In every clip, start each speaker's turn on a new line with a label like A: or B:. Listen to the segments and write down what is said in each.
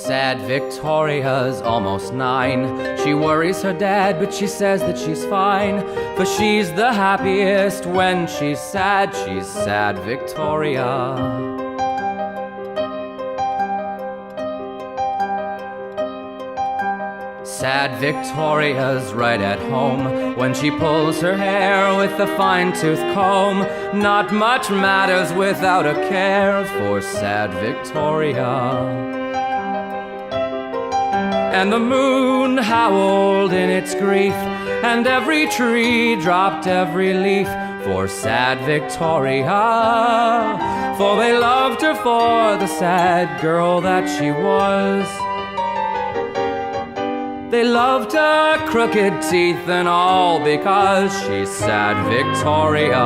A: Sad Victoria's almost 9. She worries her dad, but she says that she's fine. For she's the happiest when she's sad. She's Sad Victoria. Sad Victoria's right at home when she pulls her hair with a fine-tooth comb. Not much matters without a care for Sad Victoria. And the moon howled in its grief, and every tree dropped every leaf for Sad Victoria. For they loved her for the sad girl that she was. They loved her crooked teeth and all because she's Sad Victoria.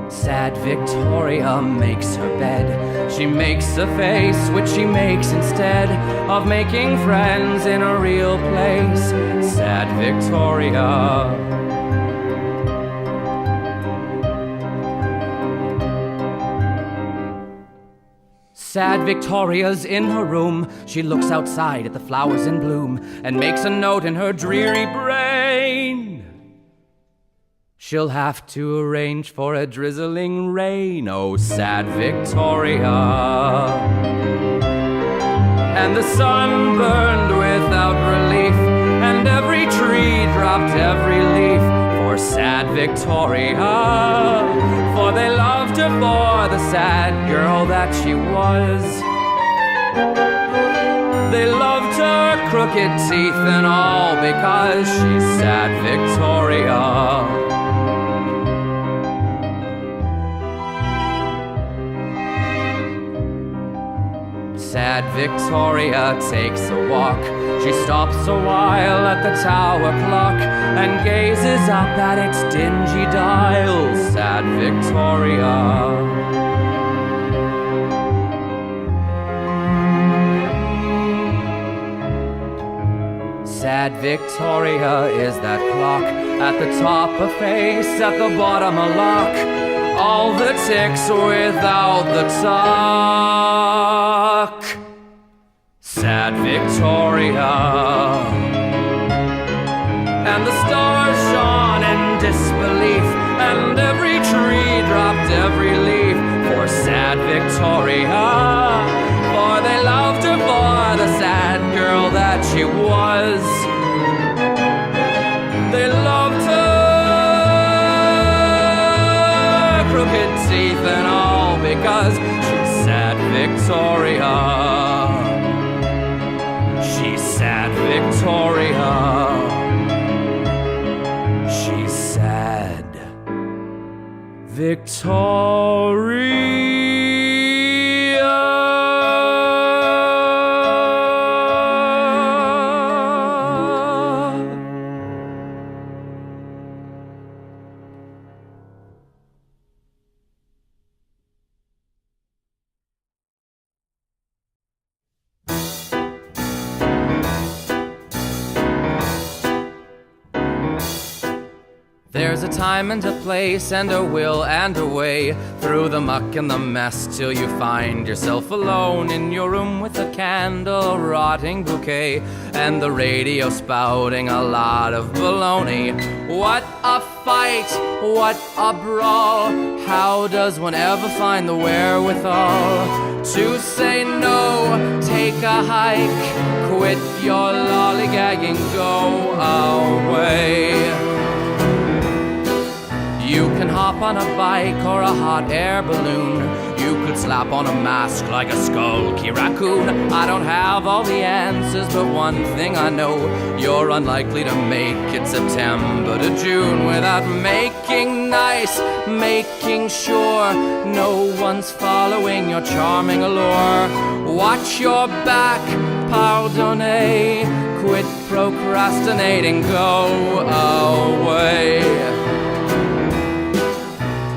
A: Sad Victoria makes her bed. She makes a face which she makes instead of making friends in a real place. Sad Victoria. Sad Victoria's in her room. She looks outside at the flowers in bloom and makes a note in her dreary brain. She'll have to arrange for a drizzling rain. Oh, Sad Victoria. And the sun burned without relief, and every tree dropped every leaf for Sad Victoria. For they loved her for the sad girl that she was. They loved her crooked teeth and all because she's Sad Victoria. Sad Victoria takes a walk. She stops a while at the tower clock and gazes up at its dingy dial. Sad Victoria. Sad Victoria is that clock. At the top a face, at the bottom a lock. All the ticks without the talk. Sad Victoria. And the stars shone in disbelief, and every tree dropped every leaf for Sad Victoria. For they loved her for the sad girl that she was. They loved her crooked teeth and all because she's Sad Victoria. She's Sad Victoria. She's Sad Victoria. There's a time and a place and a will and a way through the muck and the mess till you find yourself alone in your room with a candle, a rotting bouquet, and the radio spouting a lot of baloney. What a fight, what a brawl. How does one ever find the wherewithal to say no, take a hike, quit your lollygagging, go away? You can hop on a bike or a hot air balloon. You could slap on a mask like a skulky raccoon. I don't have all the answers, but one thing I know, you're unlikely to make it September to June without making nice, making sure no one's following your charming allure. Watch your back, pardonnez, quit procrastinating, go away.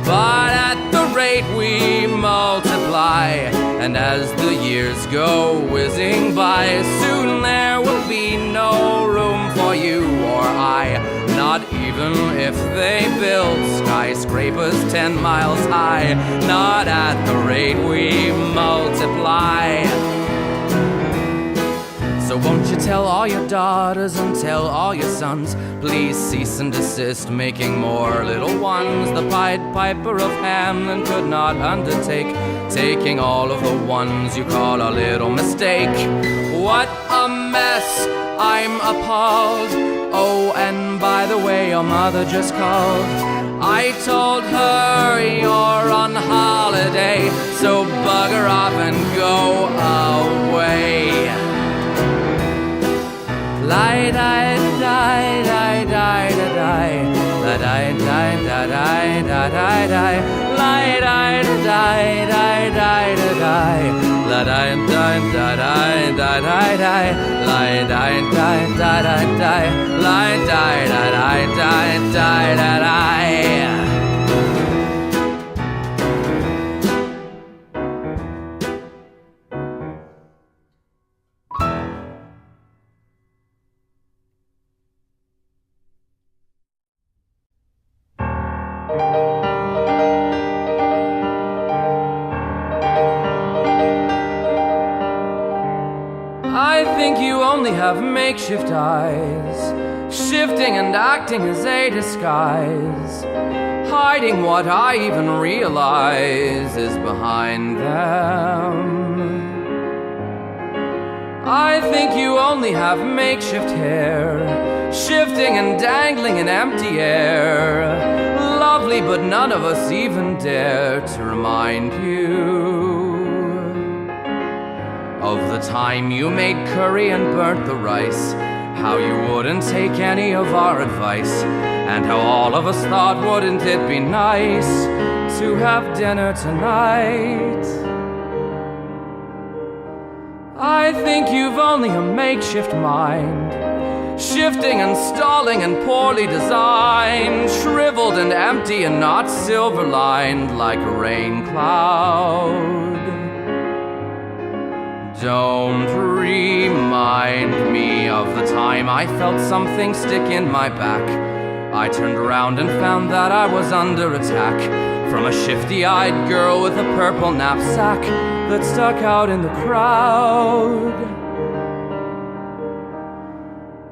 A: But at the rate we multiply, and as the years go whizzing by, soon there will be no room for you or I. Not Not even if they build skyscrapers 10 miles high, not at the rate we multiply. So won't you tell all your daughters and tell all your sons, please cease and desist making more little ones. The Pied Piper of Hamelin could not undertake taking all of the ones you call a little mistake. What a mess, I'm appalled. Oh, and by the way, your mother just called. I told her you're on holiday, so bugger off and go away. Lie, die, die, die, die, die, la, die, die, da, die, da, die, die, lie, die, die, die, die, die, la, die, die, da, die, da, die, die, lie, die, die, da, die, die, lie, die, da, die, die, die, da, die. I think you only have makeshift eyes. Shifting and acting as a disguise. Hiding what I even realize is behind them. I think you only have makeshift hair. Shifting and dangling in empty air. Lovely, but none of us even dare to remind you of the time you made curry and burnt the rice, how you wouldn't take any of our advice, and how all of us thought wouldn't it be nice to have dinner tonight. I think you've only a makeshift mind, shifting and stalling and poorly designed, shriveled and empty and not silver-lined like a rain cloud. Don't remind me of the time I felt something stick in my back. I turned around and found that I was under attack from a shifty-eyed girl with a purple knapsack that stuck out in the crowd.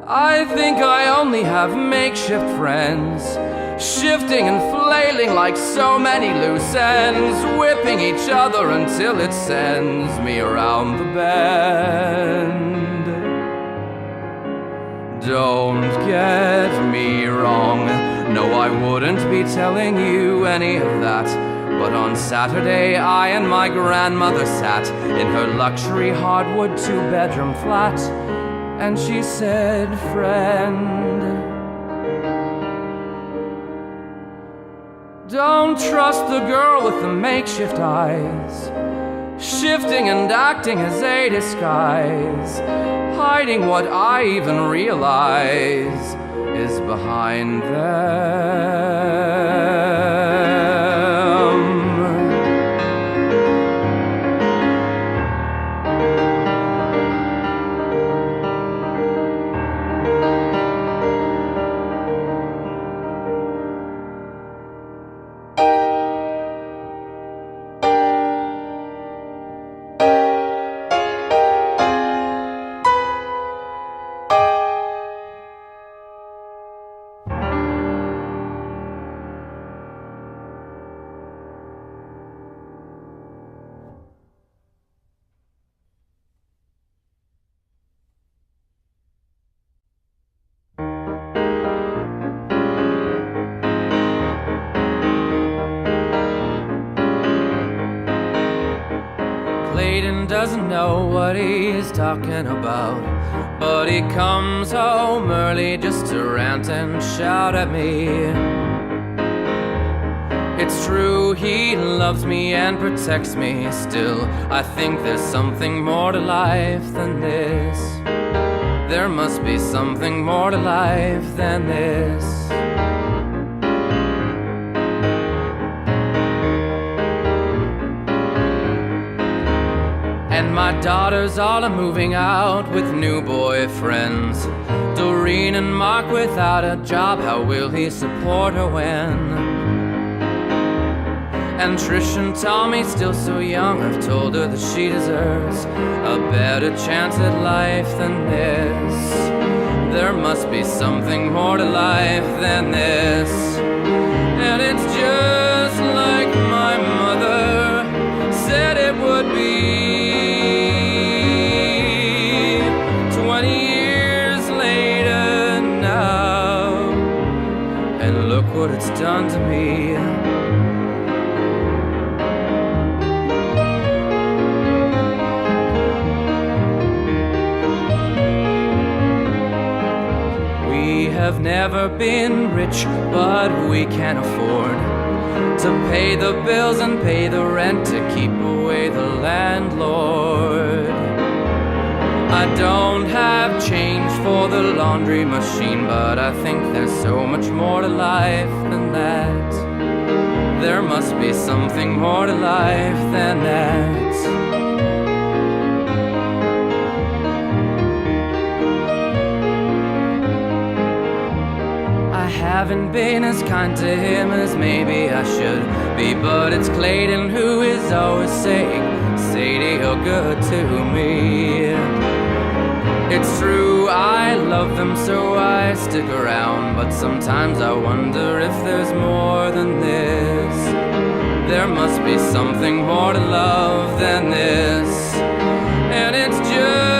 A: I think I only have makeshift friends, shifting and flailing like so many loose ends, whipping each other until it sends me around the bend. Don't get me wrong, no, I wouldn't be telling you any of that, but on Saturday I and my grandmother sat in her luxury hardwood two-bedroom flat, and she said, "Friend, don't trust the girl with the makeshift eyes, shifting and acting as a disguise, hiding what I even realize is behind them." Clayton doesn't know what he's talking about, but he comes home early just to rant and shout at me. It's true, he loves me and protects me. Still, I think there's something more to life than this. There must be something more to life than this. And my daughters all are moving out with new boyfriends. Maureen and Mark without a job, how will he support her when? And Trish and Tommy still so young, I've told her that she deserves a better chance at life than this. There must be something more to life than this. And it's just like my mother said it would be. 20 years later now, and look what it's done to me. Have never been rich, but we can afford to pay the bills and pay the rent, to keep away the landlord. I don't have change for the laundry machine, but I think there's so much more to life than that. There must be something more to life than that. I haven't been as kind to him as maybe I should be, but it's Clayton who is always saying, Sadie, you're good to me. It's true, I love them, so I stick around, but sometimes I wonder if there's more than this. There must be something more to love than this, and it's just